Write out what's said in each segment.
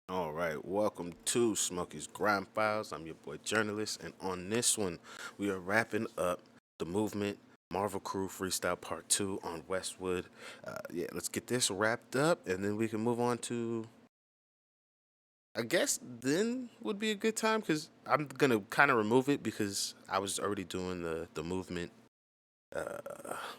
All right, welcome to Smokey's Grime Files. I'm your boy Jurnalist, and on this one, we are wrapping up the movement Marvel Crew Freestyle Part 2 on Westwood. Let's get this wrapped up, and then we can move on to, I guess then would be a good time, because I'm going to kind of remove it because I was already doing the movement,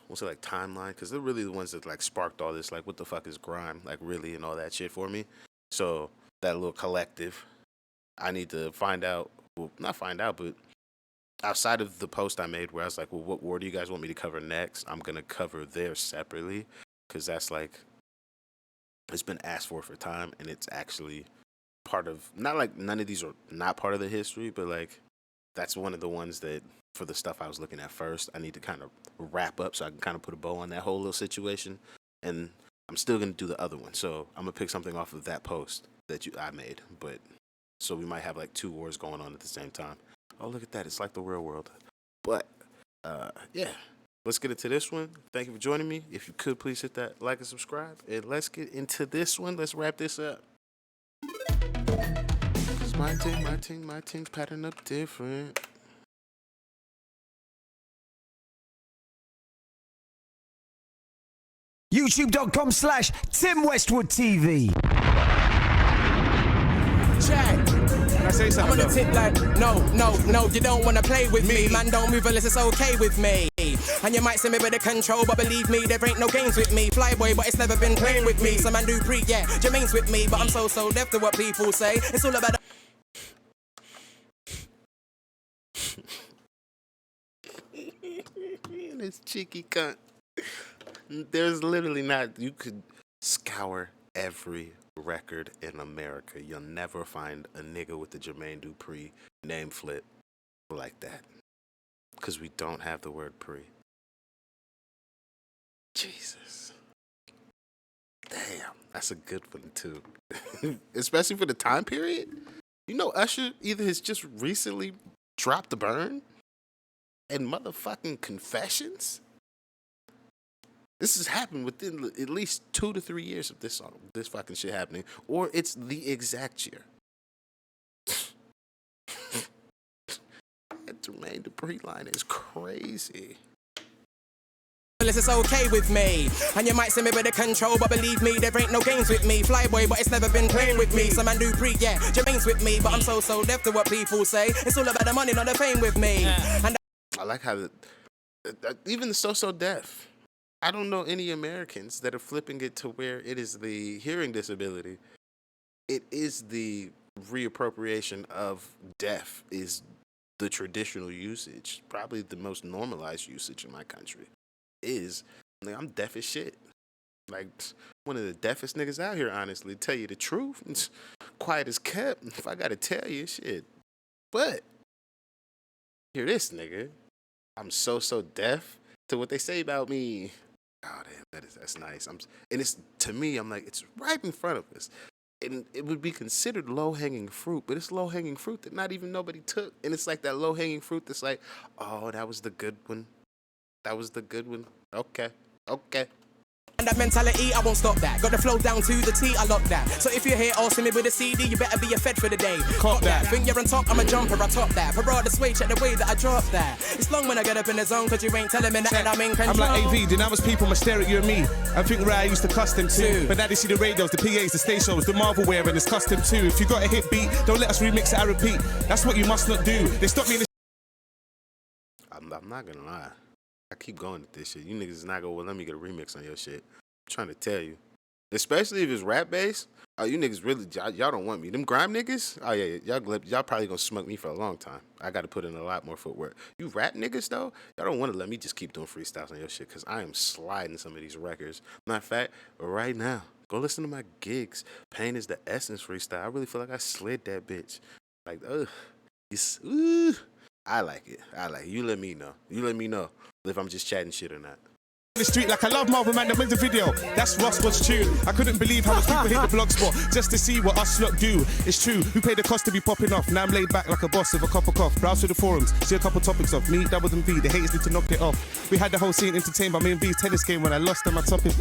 what's it like, timeline, because they're really the ones that like sparked all this, like what the fuck is Grime, like really, and all that shit for me. So that little collective, I need to find out, well, not find out, but outside of the post I made where I was like, well, what war do you guys want me to cover next? I'm going to cover theirs separately because that's like, it's been asked for time, and it's actually part of, not like none of these are not part of the history, but like that's one of the ones that for the stuff I was looking at first, I need to kind of wrap up so I can kind of put a bow on that whole little situation. And I'm still going to do the other one. So I'm going to pick something off of that post that I made. But so we might have like two wars going on at the same time. Oh, look at that. It's like the real world. But yeah, let's get into this one. Thank you for joining me. If you could, please hit that like and subscribe. And let's get into this one. Let's wrap this up. Cause my team's pattern up different. YouTube.com/Tim Westwood TV. Check. Can I say something? I'm on the tip like, no, you don't wanna play with me. Man, don't move unless it's okay with me. And you might see me with the control, but believe me, there ain't no games with me. Flyboy, but it's never been playing with me. Some man do pre, yeah, Jermaine's with me, but I'm so deaf to what people say. It's all about This cheeky cunt. There's literally not, you could scour every record in America. You'll never find a nigga with the Jermaine Dupri name flip like that. Because we don't have the word pre. Jesus. Damn, that's a good one too. Especially for the time period. You know, Usher either has just recently dropped the burn and motherfucking Confessions. This has happened within at least 2 to 3 years of this song, this fucking shit happening, or it's the exact year. That Jermaine Dupri line is crazy. unless it's okay with me. And you might see me with the control, but believe me, there ain't no games with me. Flyboy, but it's never been playing with me. Some man do pre, yeah, Jermaine's with me, but I'm so deaf to what people say. It's all about the money, not the fame with me. And I like how even the so deaf. I don't know any Americans that are flipping it to where it is the hearing disability. It is the reappropriation of deaf is the traditional usage. Probably the most normalized usage in my country is, like, I'm deaf as shit. Like, one of the deafest niggas out here, honestly. Tell you the truth. It's quiet as kept, if I gotta tell you, shit. But, hear this, nigga. I'm so deaf to what they say about me. Oh, damn, that's nice. And it's, to me, I'm like, it's right in front of us. And it would be considered low-hanging fruit, but it's low-hanging fruit that not even nobody took. And it's like that low-hanging fruit that's like, oh, that was the good one. That was the good one. Okay. And that mentality, I won't stop that. Got the flow down to the T, I lock that. So if you're here asking me with a CD, you better be a fed for the day. Cop that. Think you're on top, I'm a jumper, I top that. Parade sway, check the way that I drop that. It's long when I get up in the zone, cause you ain't telling me that I'm in control. I'm like AV, then I was people must stare at you and me. I think where I used to custom too. But now they see the radios, the PAs, the stage shows, the Marvel wear, and it's custom too. If you got a hit beat, don't let us remix it, I repeat. That's what you must not do. They stop me in the I'm not gonna lie. I keep going with this shit. You niggas is not gonna let me get a remix on your shit. I'm trying to tell you. Especially if it's rap based. Oh, you niggas really, y'all don't want me. Them Grime niggas? Oh yeah, y'all probably gonna smoke me for a long time. I gotta put in a lot more footwork. You rap niggas though, y'all don't wanna let me just keep doing freestyles on your shit, cause I am sliding some of these records. Matter of fact, right now, go listen to my gigs. Pain is the Essence freestyle. I really feel like I slid that bitch. Like, ooh. I like it. You let me know. If I'm just chatting shit or not. street like I love Marvell, man, that made the video. That's Westwood's tune. I couldn't believe how much people hit the blog spot just to see what us lot do. It's true, who paid the cost to be popping off? Now I'm laid back like a boss with a cup of cough. Browse through the forums, see a couple topics of me, W and V. The haters need to knock it off. We had the whole scene entertained by me and V's tennis game when I lost on my topic.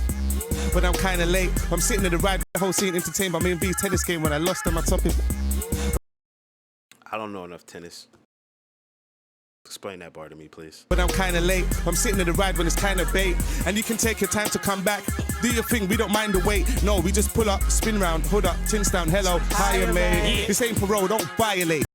but I'm kinda late. I'm sitting in the ride, the whole scene entertained by me and B's tennis game when I lost on my topic. I don't know enough tennis. Explain that bar to me, please. But I'm kinda late. I'm sitting in the ride when it's kinda bait. And you can take your time to come back. Do your thing, we don't mind the wait. No, we just pull up, spin round, hood up, tins down, hello, hiya mate. This ain't parole, don't violate.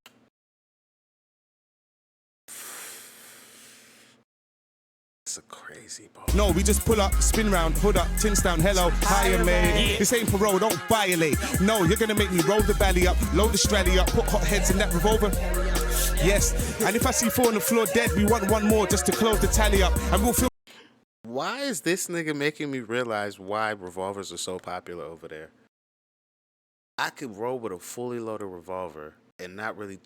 It's a crazy bar. No, we just pull up, spin round, hood up, tins down, hello, hiya mate. This ain't parole, don't violate. No, you're gonna make me roll the belly up, load the strally up, put hot heads in that revolver. Yes, and if I see 4 on the floor dead, we want one more just to close the tally up. And we'll feel. Why is this nigga making me realize why revolvers are so popular over there? I could roll with a fully loaded revolver and not really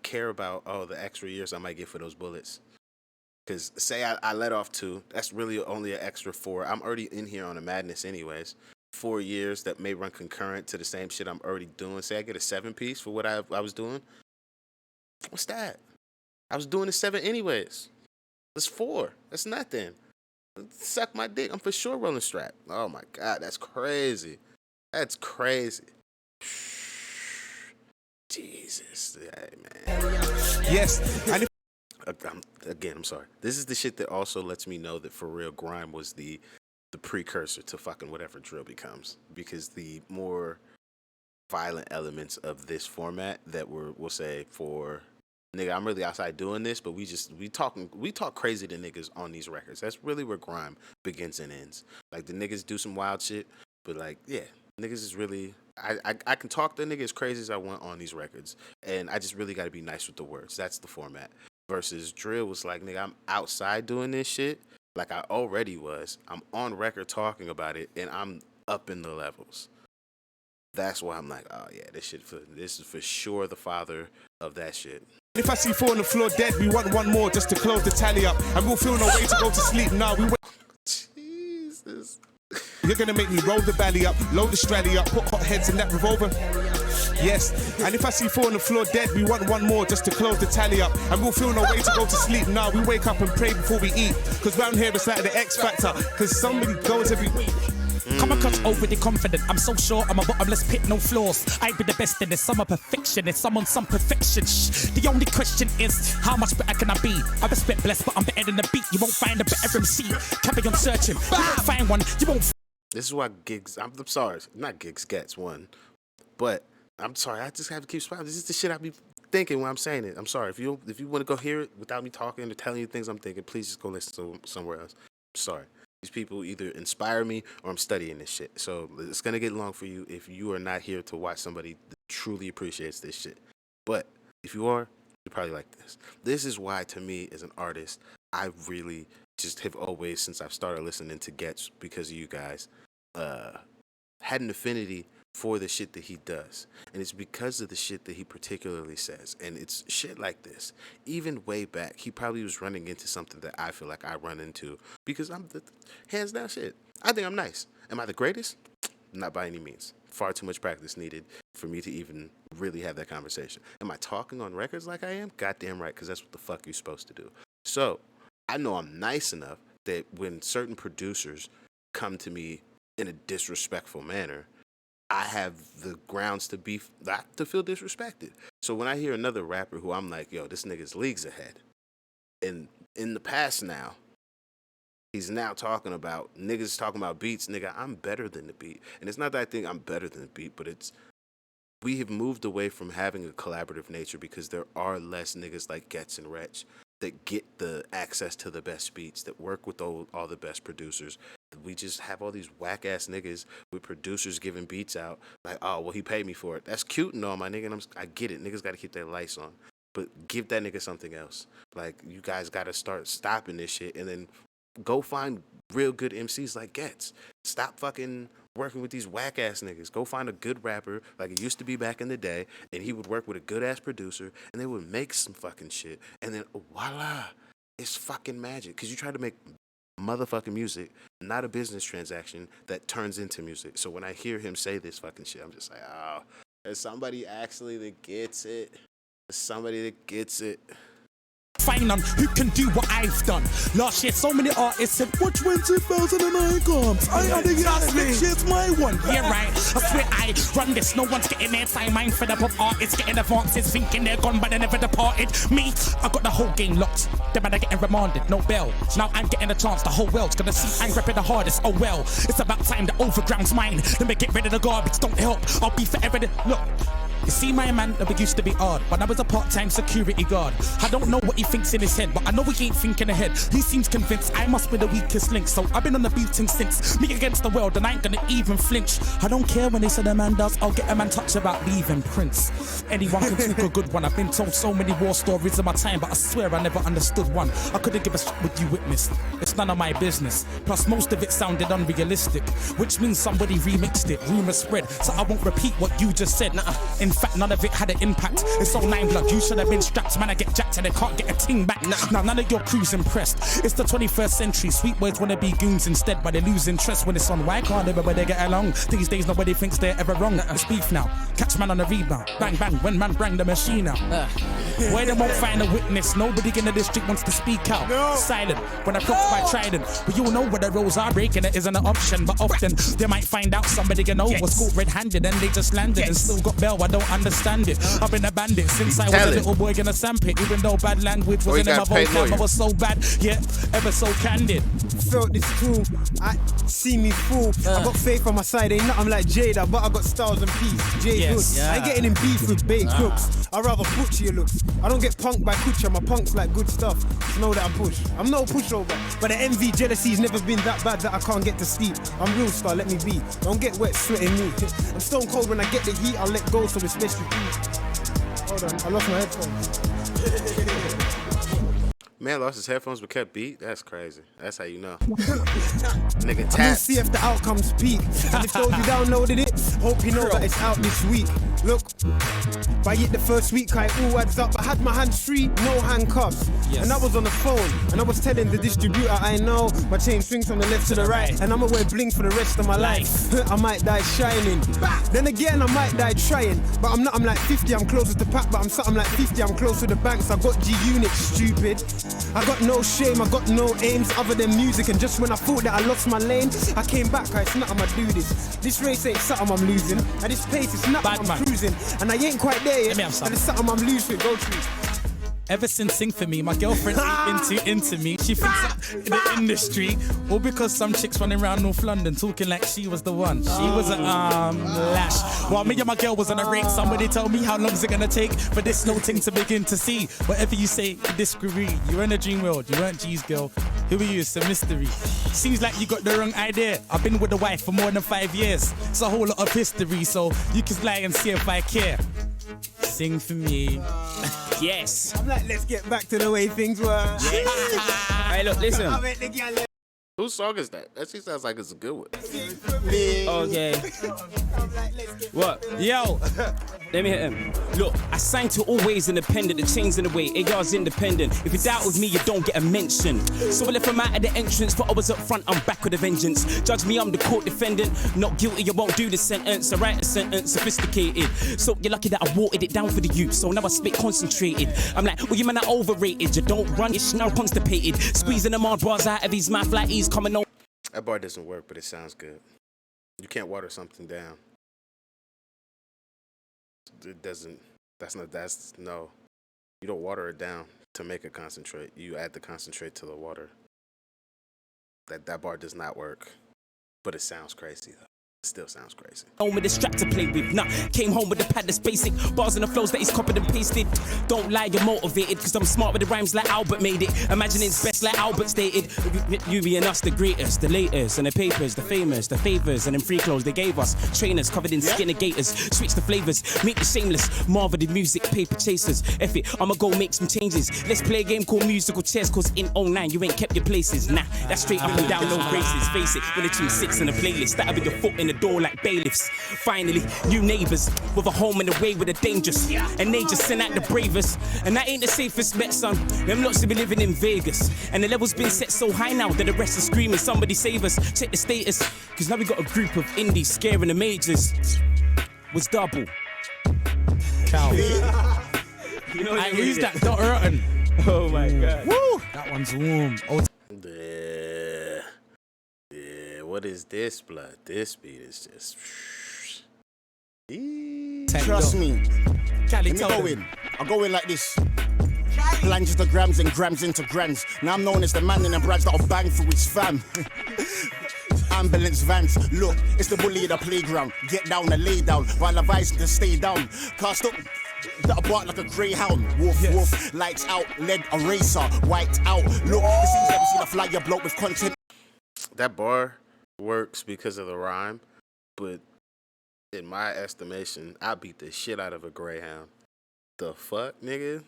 care about, the extra years I might get for those bullets. Because say I let off 2, that's really only an extra 4. I'm already in here on a madness anyways. 4 years that may run concurrent to the same shit I'm already doing. Say I get a 7-piece for what I was doing. What's that? I was doing a 7 anyways. That's 4. That's nothing. Suck my dick. I'm for sure rolling strap. Oh my God, that's crazy. That's crazy. Jesus, hey, man. Yes, and if. I'm sorry. This is the shit that also lets me know that for real grime was the precursor to fucking whatever drill becomes. Because the more violent elements of this format that we'll say for nigga, I'm really outside doing this, but we talk crazy to niggas on these records. That's really where grime begins and ends. Like the niggas do some wild shit, but like, yeah, niggas is really I can talk to niggas as crazy as I want on these records, and I just really got to be nice with the words. That's the format. Versus drill was like, nigga, I'm outside doing this shit like I already was. I'm on record talking about it, and I'm up in the levels. That's why I'm like, oh yeah, this is for sure the father of that shit. If I see 4 on the floor dead, we want one more just to close the tally up. And we'll feel no way to go to sleep. Nah, we wait. Jesus. You're gonna make me roll the belly up, load the strally up, put hot heads in that revolver. Yes, and if I see 4 on the floor dead, we want one more just to close the tally up. And we'll feel no way to go to sleep. Nah, we wake up and pray before we eat. Cause round here it's like the X Factor. Cause somebody goes every week. Come across overly confident. I'm so sure I'm a bottomless pit, no flaws. I be the best in this. I'm a perfectionist. I'm on some perfection. Shh. The only question is, how much better can I be? I respect blessed, but I'm better than the beat. You won't find a better MC. Carry on searching. You won't find one. You won't. This is why gigs. I'm sorry, not gigs gets one, but I'm sorry. I just have to keep smiling. This is the shit I be thinking when I'm saying it. I'm sorry if you want to go hear it without me talking or telling you things I'm thinking. Please just go listen to somewhere else. I'm sorry. These people either inspire me or I'm studying this shit. So it's going to get long for you if you are not here to watch somebody that truly appreciates this shit. But if you are, you probably like this. This is why, to me, as an artist, I really just have always, since I've started listening to Gets because of you guys, had an affinity for the shit that he does. And it's because of the shit that he particularly says. And it's shit like this. Even way back, he probably was running into something that I feel like I run into because I'm the hands down shit. I think I'm nice. Am I the greatest? Not by any means. Far too much practice needed for me to even really have that conversation. Am I talking on records like I am? Goddamn right, because that's what the fuck you're supposed to do. So I know I'm nice enough that when certain producers come to me in a disrespectful manner, I have the grounds to feel disrespected. So when I hear another rapper who I'm like, yo, this nigga's leagues ahead, and in the past now, he's now talking about niggas talking about beats, nigga, I'm better than the beat. And it's not that I think I'm better than the beat, but it's we have moved away from having a collaborative nature because there are less niggas like Gets and Wretch that get the access to the best beats, that work with all the best producers. We just have all these whack ass niggas with producers giving beats out. Like, oh, well, he paid me for it. That's cute and all, my nigga. And I get it. Niggas got to keep their lights on. But give that nigga something else. Like, you guys got to start stopping this shit and then go find real good MCs like Gets. Stop fucking working with these whack ass niggas. Go find a good rapper like it used to be back in the day, and he would work with a good ass producer, and they would make some fucking shit. And then voila, it's fucking magic. Because you try to make motherfucking music, not a business transaction that turns into music. So when I hear him say this fucking shit, I'm just like, oh, there's somebody actually that gets it. There's somebody that gets it. find none who can do what I've done. Last year, so many artists said, watch when 2009 comes. I had a last year's my one. Yeah, right. I swear I run this. No one's getting their time. I'm fed up of artists getting advances, thinking they're gone, but they never departed. Me, I got the whole game locked. The man are getting remanded, no bail. Now I'm getting a chance. The whole world's gonna see I'm repping the hardest. Oh well, it's about time the overground's mine. Let me get rid of the garbage. Don't help. I'll be forever. Look. You see my man that we used to be hard, but I was a part-time security guard. I don't know what he thinks in his head, but I know he ain't thinking ahead. He seems convinced I must be the weakest link, so I've been on the beating since. Me against the world, and I ain't gonna even flinch. I don't care when they say the man does, I'll get a man touch about leaving Prince. Anyone can talk a good one. I've been told so many war stories in my time, but I swear I never understood one. I couldn't give a shit what you witnessed. It's none of my business. Plus most of it sounded unrealistic, which means somebody remixed it. Rumors spread, so I won't repeat what you just said. In fact, none of it had an impact. It's all 9 blood. You should have been strapped. Man, I get jacked and they can't get a ting back. Now none of your crew's impressed. It's the 21st century. Sweet boys wanna be goons instead, but they lose interest when it's on. Why can't everybody get along? These days nobody thinks they're ever wrong. It's beef now. Catch man on a rebound. Bang bang when man bang the machine out. Where they won't find a witness. Nobody in the district wants to speak out. Silent when approached by trident. We all know where the rules are. Breaking it isn't an option, but often they might find out somebody you know was caught red-handed and they just landed and still got bail. I don't understand it. I've been a bandit since I was a little boy gonna stamp it. Even though bad language wasn't in my vocab, I was so bad, yeah, ever so candid. Felt this cool, I see me fool. I got faith on my side, ain't nothing like Jada, but I got styles and peace. Jay Hood, I ain't getting in beef with bait crooks. I'd rather butcher your looks. I don't get punked by Kucha, my punk's like good stuff. Just know that I push. I'm no pushover, but the envy, jealousy's never been that bad that I can't get to sleep. I'm real star, let me be. Don't get wet sweating me. I'm stone cold when I get the heat, I'll let go, so it's best you please. Hold on, I lost my headphones. Man lost his headphones but kept beat? That's crazy. That's how you know. Nigga tapped. See if the outcomes peak. And if those you downloaded it, hope you know that it's out this week. Look, by it the first week I all adds up. I had my hands free, no handcuffs. And I was on the phone, and I was telling the distributor I know my chain swings from the left to the right, and I'ma wear bling for the rest of my life. I might die shining. Then again I might die trying. But I'm not, I'm like 50, I'm closer to pack, but I'm something like 50, I'm close to the banks. I got G units, stupid. I got no shame, I got no aims other than music. And just when I thought that I lost my lane, I came back, it's nothing I do this. This race ain't something I'm losing. At this pace, it's nothing I'm cruising. And I ain't quite there yet, and it's something I'm losing, go through. Ever since Sing For Me, my girlfriend's into me. She thinks I'm in the industry, all because some chicks running around North London talking like she was the one. She was a lash. While me and my girl was on a rate, somebody told me how long's it gonna take for this noting to begin to see. Whatever you say, you disagree. You're in a dream world, you weren't G's girl. Who are you? It's a mystery. Seems like you got the wrong idea. I've been with a wife for more than 5 years. It's a whole lot of history, so you can lie and see if I care. Sing for me. Yes. I'm like, let's get back to the way things were. Hey, look, listen. Whose song is that? That shit sounds like it's a good one. Okay. What? Yo. Let me hit him. Look, I signed to Always Independent, the chains in the way, AR's independent. If you doubt with me, you don't get a mention. So I left him out at the entrance, but I was up front, I'm back with a vengeance. Judge me, I'm the court defendant. Not guilty, you won't do the sentence. I write a sentence, sophisticated. So you're lucky that I watered it down for the youth, so now I spit concentrated. I'm like, well, you man are overrated. You don't run, you're now constipated. Squeezing the hard bars out of his mouth like he's coming on. That bar doesn't work, but it sounds good. You can't water something down. It doesn't, no. You don't water it down to make it concentrate. You add the concentrate to the water. That bar does not work, but it sounds crazy though. It still sounds crazy. Home with the strap to play with. Nah, came home with the pad that's basic. Bars and the flows that he's copied and pasted. Don't lie, you're motivated, cause I'm smart with the rhymes like Albert made it. Imagine it's best like Albert stated. You be and us the greatest, the latest, and the papers, the famous, the favors, and them free clothes they gave us. Trainers covered in skin and gators. Switch the flavors, meet the shameless. Marvell the music, paper chasers. F it, I'ma go make some changes. Let's play a game called musical chairs, cause in 09 you ain't kept your places. Nah, that's straight up and down, no braces. Face it, when the tune sits in the playlist, that'll be your foot in the door like bailiffs. Finally, new neighbors with a home and away with the dangerous. And they just send out the bravest. And that ain't the safest bet, son. Them lots to be living in Vegas. And the level's been set so high now that the rest are screaming, somebody save us. Check the status, cause now we got a group of indies scaring the majors. Was double. Cow. You know Who's that? Dot Rotten. Oh my God. Woo! That one's warm. Oh, Yeah. Yeah. What is this, blood? This beat is just. Trust me. Cali, Let me tell go them. in. I'll go in like this. Plunges to grams and grams into grands. Now I'm known as the man in the branch that'll bang for his fam. Ambulance vans, look, it's the bully in the playground. Get down and lay down while advising to stay down. Cast up, that'll bark like a greyhound. Woof, woof, lights out, lead eraser, wiped out. Look, it seems never seen a flyer bloke with content. That bar works because of the rhyme, but in my estimation, I beat the shit out of a greyhound. The fuck, nigga?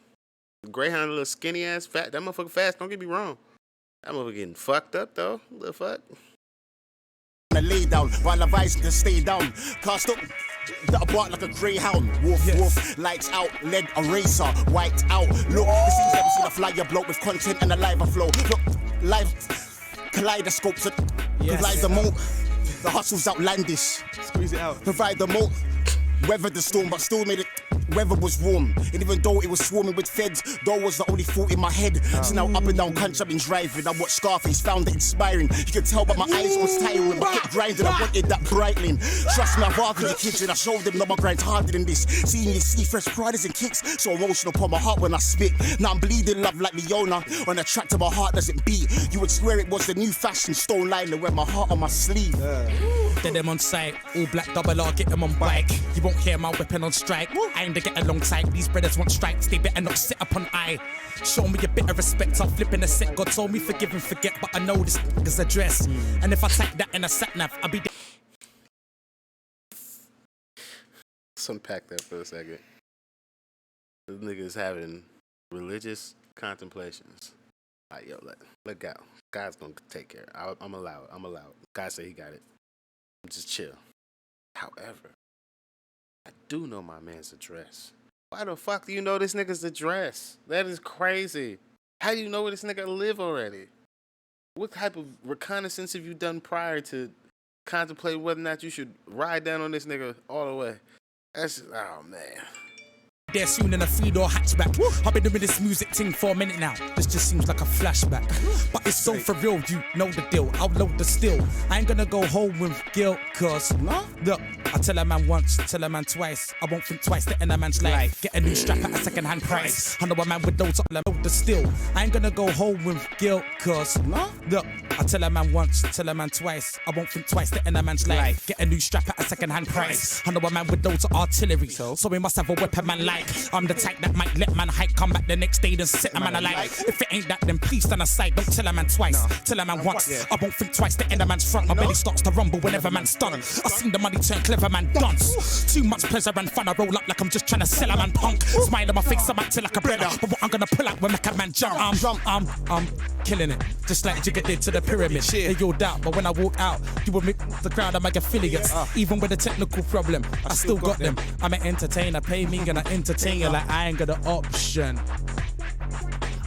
Greyhound, a little skinny ass, fat. That motherfucker fast. Don't get me wrong. That motherfucker getting fucked up though. The fuck. Lay down while advising to stay down. Cast up, that'll bark like a greyhound. Woof, woof, lights out, lead eraser, wiped out. Look, it seems never seen a flyer bloke with content and a live flow. Look, live kaleidoscopes, provide the moat. The hustle's outlandish. Squeeze it out. Provide the moat. Weathered the storm, but still made it. Weather was warm, and even though it was swarming with feds, though was the only thought in my head. So now up and down country I've been driving. I watched Scarface, found it inspiring. You could tell by my eyes was tiring, but kept grinding. I wanted that brightening. Trust me, I've worked in the kitchen. I showed them that my grind's harder than this. Seeing you see fresh pride and kicks, so emotional upon my heart when I spit. Now I'm bleeding love like Leona. On the track to my heart doesn't beat. You would swear it was the new fashion stone liner. Wear my heart on my sleeve. Then them on site, all black double R, get them on bike. You won't hear my weapon on strike. I aim to get alongside. These brothers want strikes, they better not sit up on eye. Show me a bit of respect, I'll flip in a set. God told me forgive and forget, but I know this nigga's address. And if I type that in a sat nav, I'll be dead. Let's unpack that for a second. This nigga's having religious contemplations. Alright, yo, let go. God's gonna take care. I'm allowed. God said he got it. Just chill. However, I do know my man's address. Why the fuck do you know this nigga's address? That is crazy. How do you know where this nigga live already? What type of reconnaissance have you done prior to contemplate whether or not you should ride down on this nigga all the way? That's, oh man. There soon in a 3-door hatchback. I've been doing this music thing for a minute now. This just seems like a flashback. But it's so for real, you know the deal. I'll load the still. I ain't gonna go home with guilt, cause look, I tell a man once, tell a man twice. I won't think twice to end a man's life. Get a new strap at a second-hand price. I know a man with those I'll load the still. I ain't gonna go home with guilt, cause look, I tell a man once, tell a man twice. I won't think twice to end a man's life. Get a new strap at a second-hand price. I know a man with those artillery, so we must have a weapon man like. I'm the type that might let man hike, come back the next day, then set a man alight. If it ain't that, then please stand aside. Don't tell a man twice, tell a man once. I won't think twice to end a man's front. My belly starts to rumble whenever man's done. I seen the money turn clever man dance. Too much pleasure and fun. I roll up like I'm just trying to sell a man punk. Smile on my face, I'm acting like a brother. But what I'm gonna pull out when make a man jump. I'm killing it, just like Jigga did to the pyramid. They yelled out, but when I walk out, you will make the crowd. I'm like affiliates. Even with a technical problem, I still got them. I'm an entertainer, pay me, gonna entertain you like I ain't got an option.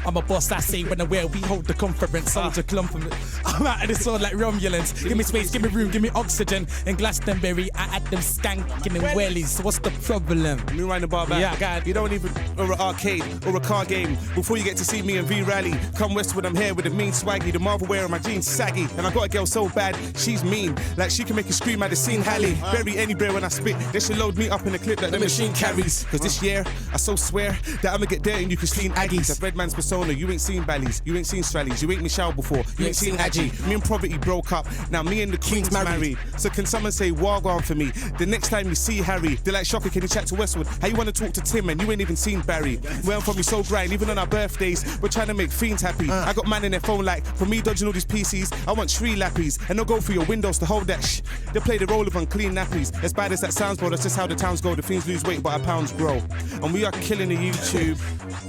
I'm a boss, I say when and where we hold the conference. Soldier clump of it. I'm out of this all like Romulans. Give me space, give me room, give me oxygen. In Glastonbury, I had them skanking in wellies. So what's the problem? Let me wind the bar back. Yeah, God. You don't even, or an arcade, or a car game. Before you get to see me and V Rally, come Westwood, I'm here with the mean swaggy. The Marvell wearing my jeans saggy. And I got a girl so bad, she's mean. Like she can make you scream at the scene, Hallie. Bury anywhere when I spit. They should load me up in the clip that the machine carries. Cause this year, I so swear that I'ma get there and you can clean Aggies. I've read man's persona, you ain't seen Bally's, you ain't seen Strallies, you ain't Michelle before, you ain't seen Aggie. Me and Poverty broke up, now me and the Queen's married. So can someone say Wagwan for me? The next time you see Harry, they're like, Shocker, can you chat to Westwood? How you wanna talk to Tim and you ain't even seen Barry? Where I'm from, we so grind, even on our birthdays, we're trying to make fiends happy. I got man in their phone like, for me dodging all these PCs, I want 3 lappies, and they'll go through your windows to hold that They'll play the role of unclean nappies. As bad as that sounds, bro, that's just how the towns go. The fiends lose weight, but our pounds grow. And we are killing the YouTube,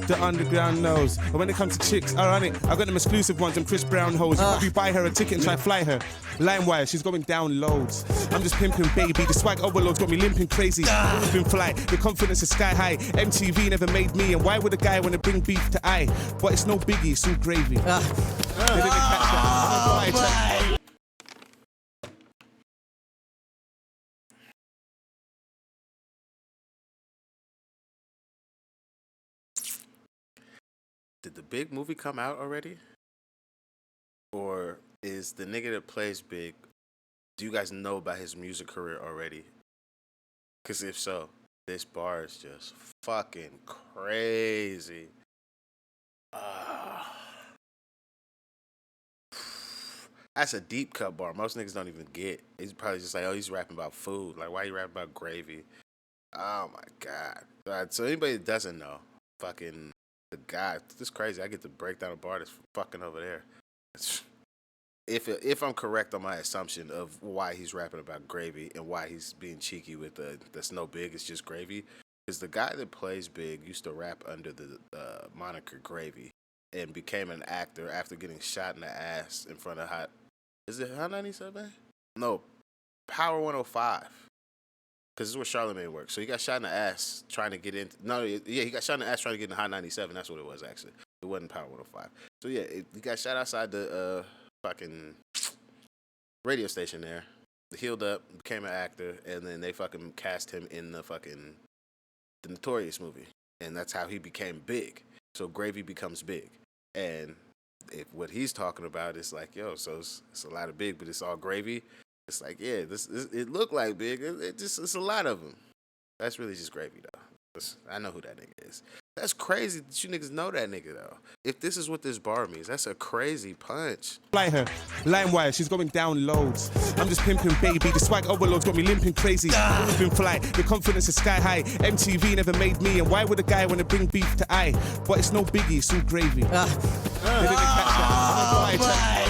the underground knows. And when it comes to chicks, ironic, I got them exclusive ones, them Chris Brown hoes. You probably buy her a ticket and try to fly her. LimeWire, she's going down loads. I'm just pimping, baby. The swag overload's got me limping crazy. Been fly, the confidence is sky high. MTV never made me, and why would a guy want to bring beef to I? But it's no biggie, it's all gravy. They didn't catch that. did the Big movie come out already? Or is the nigga that plays Big, do you guys know about his music career already? Because if so, this bar is just fucking crazy. That's a deep cut bar. Most niggas don't even get. He's probably just like, oh, he's rapping about food. Like, why you rapping about gravy? Oh my God. All right, so anybody that doesn't know, fucking the guy, this is crazy. I get to break down a bar that's fucking over there. If I'm correct on my assumption of why he's rapping about gravy and why he's being cheeky with that's no Big, it's just gravy, is the guy that plays Big used to rap under the moniker Gravy and became an actor after getting shot in the ass in front of is it Hot 97? No, Power 105. Because this is where Charlamagne works. So he got shot in the ass trying to get in. He got shot in the ass trying to get in Hot 97. That's what it was, actually. It wasn't Power 105. So yeah, he got shot outside the fucking radio station there. Healed up, became an actor, and then they fucking cast him in the Notorious movie. And that's how he became big. So Gravy becomes Big. And if what he's talking about is like, yo, so it's a lot of Big, but it's all gravy. It's like, yeah, it looked like Big. It's a lot of them. That's really just gravy, though. I know who that nigga is. That's crazy that you niggas know that nigga, though. If this is what this bar means, that's a crazy punch. Fly her, LimeWire, she's going down loads. I'm just pimping, baby. The swag overload's got me limping crazy. Always been fly, the confidence is sky high. MTV never made me, and why would a guy want to bring beef to I? But it's no biggie, it's all gravy. They didn't catch that.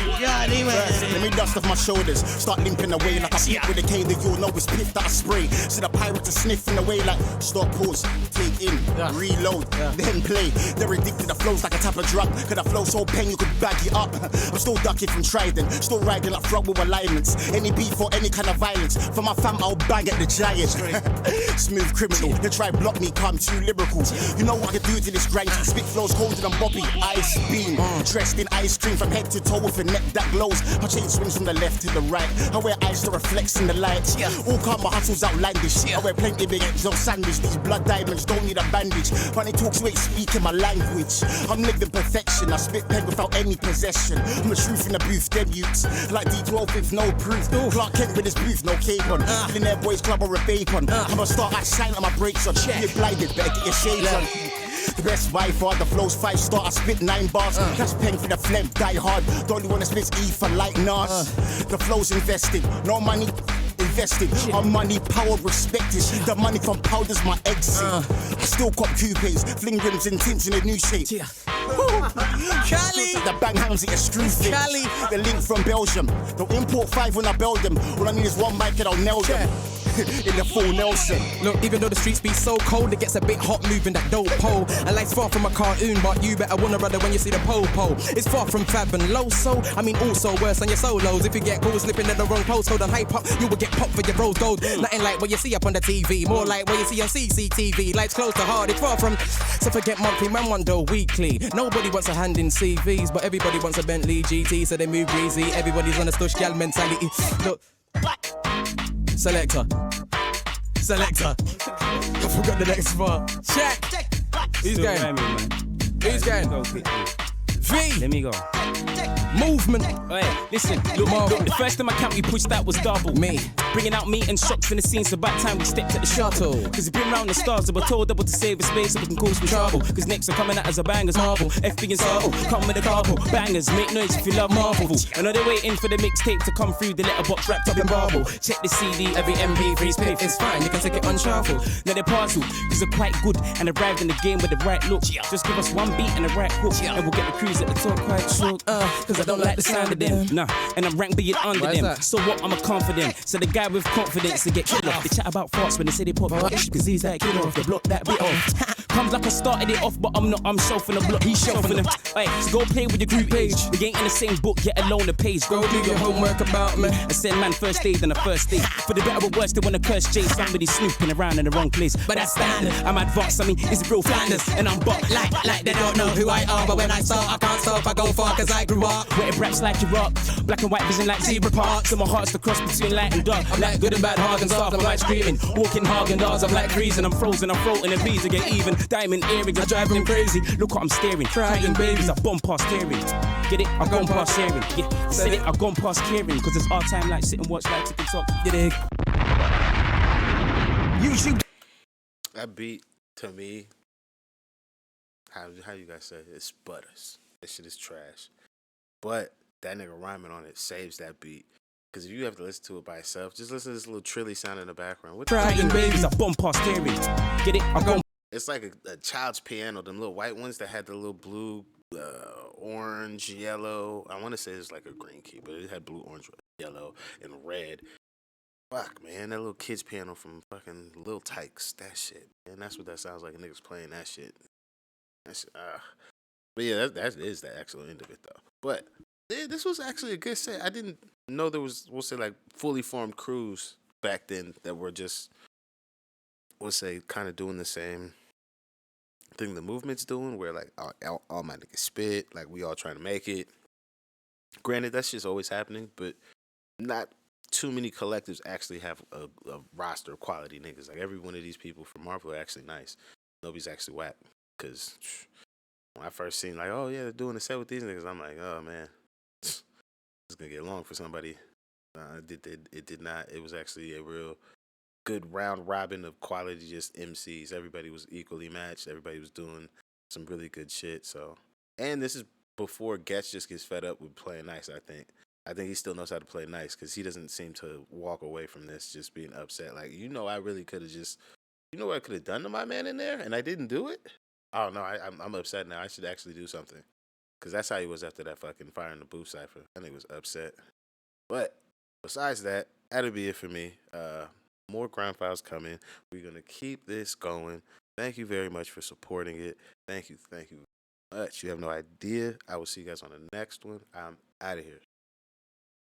Let me dust off my shoulders, start limping away like a pit with a K that you'll know is piff that I spray. See the pirates are sniffing away like stop, pause, take in, reload, then play. They're addicted to flows like a type of drug. Cause I flow so pen you could bag it up. I'm still ducking from Trident, still riding like frog with alignments. Any beef or any kind of violence, for my fam I'll bang at the giant. Smooth criminal, they try block me, come too lyrical. You know what I can do to this grind? Spit flows colder than Bobby, ice beam. Dressed in ice cream from head to toe with a neck that glows. My chain swings from the left to the right. I wear eyes that reflects in the light. All calm, my hustle's outlandish. I wear plenty big eggs on sandwich. These blood diamonds don't need a bandage. Funny talks, you ain't speaking my language. I'm living perfection. I spit pen without any possession. I'm the truth in the booth, dead youths. Like D12 with no proof. Clark Kent with his booth, no cape on. Millionaire Boys Club or a bacon. I'm a star, I shine on my brakes on. You're blinded, better get your shades on. The best by far, the flow's 5-star. I spit 9 bars. Cash pen for the phlegm, die hard. The only one that spits E for like Nas. The flow's invested, no money invested. Our money, power, respected. The money from powder's my exit. I still cop coupes, fling rims and tints in a new shape. Cali, the bang hands at a screw thing. Cali, the link from Belgium. Don't import 5 when I build them. All I need is one mic and I'll nail them. In the full Nelson. Look, even though the streets be so cold, it gets a bit hot moving that dope pole. And life's far from a cartoon, but you better wanna run it when you see the po-po. It's far from fab and low, so I mean also worse than your solos. If you get caught slipping in the wrong post, hold on hype up, you will get popped for your rose gold. Nothing like what you see up on the TV, more like what you see on CCTV. Life's close to hard, it's far from. So forget monthly, man want dough weekly. Nobody wants a hand in CVs, but everybody wants a Bentley GT, so they move greasy. Everybody's on a stush gal mentality. Look. Selector. I forgot the next bar. Check. Who's going? Who's going? V. Let me go. Movement. Hey, listen, look, the first time I count we pushed out was double. Me. Bringing out meat and shots in the scene, so about time we stepped at the shuttle. Cause we've been round the stars, so we're told double to save a space so we can cause some trouble. Cause next are coming out as a bangers, Marvel. FB and Marvel, come with a couple. Bangers, make noise if you love Marvel. I know they're waiting for the mixtape to come through the letterbox wrapped up in marble. Check the CD, every MP3's paid. It's fine, you can take it on shuffle. Now they're parcel, cause they're quite good and arrived in the game with the right look. Just give us one beat and the right hook, and we'll get the crews at the top quite shook. Cause I don't like the sound of them. Nah, and I'm ranked being under them. That? So what? I'm a confident. So the guy with confidence to get killed off. They chat about farts when they say they pop off. Cause he's like, kid off, they block that bit off. Comes like I started it off, but I'm not. I'm shelving the block. He's shelving them. Hey, so go play with your group page. We ain't in the same book, yet alone the page. Go do your homework about me. I send man first aid and a first date. For the better or worse, they wanna curse Jay. Somebody snooping around in the wrong place. But that's standard. I'm advanced, I mean, it's real Flanders. And I'm bot like they don't know who I am. But when I start, I can't stop. I go far cause I grew up. Wetting raps like Iraq. Black and white vision like zebra parks. So my heart's the cross between light and dark. I'm like good and bad, hard and soft. I'm like screaming. Walking hard and dogs. I'm like freezing. I'm frozen. I'm floating and bees to get even. Diamond earrings, I drive them crazy. Look what I'm staring. Trying babies, I bomb past staring. Get it? I gone past sharing. Yeah, said it, I gone past caring. Cause it's our time, like sit and watch, like tick and talk. Get it? YouTube. That beat to me, how you guys say it? It's butters. That shit is trash. But that nigga rhyming on it saves that beat. Because if you have to listen to it by itself, just listen to this little trilly sound in the background. What the fuck? Trying babies, I bomb past staring. Get it? I gone. It's like a child's piano, them little white ones that had the little blue, orange, yellow. I want to say it's like a green key, but it had blue, orange, yellow, and red. Fuck, man, that little kid's piano from fucking Lil Tykes. That shit, man, that's what that sounds like. Niggas playing that shit. That's But yeah, that is the actual end of it though. But yeah, this was actually a good set. I didn't know there was, we'll say, like fully formed crews back then that were just, we'll say, kind of doing the same thing the movement's doing, where like all my niggas spit, like we all trying to make it. Granted, that's just always happening, but not too many collectives actually have a roster of quality niggas. Like every one of these people from Marvel are actually nice. Nobody's actually whack. Cause when I first seen like, oh yeah, they're doing a set with these niggas, I'm like, oh man, it's gonna get long for somebody. It did not. It was actually a real good round robin of quality, just MCs. Everybody was equally matched. Everybody was doing some really good shit. So, and this is before Getz just gets fed up with playing nice. I think he still knows how to play nice because he doesn't seem to walk away from this just being upset. Like, I really could have just, what I could have done to my man in there, and I didn't do it. Oh no, I'm upset now. I should actually do something, because that's how he was after that fucking Fire in the Booth cipher. I think he was upset. But besides that, that'll be it for me. More Grime Files coming. We're gonna keep this going. Thank you very much for supporting it. Thank you very much. You have no idea. I will see you guys on the next one. I'm out of here.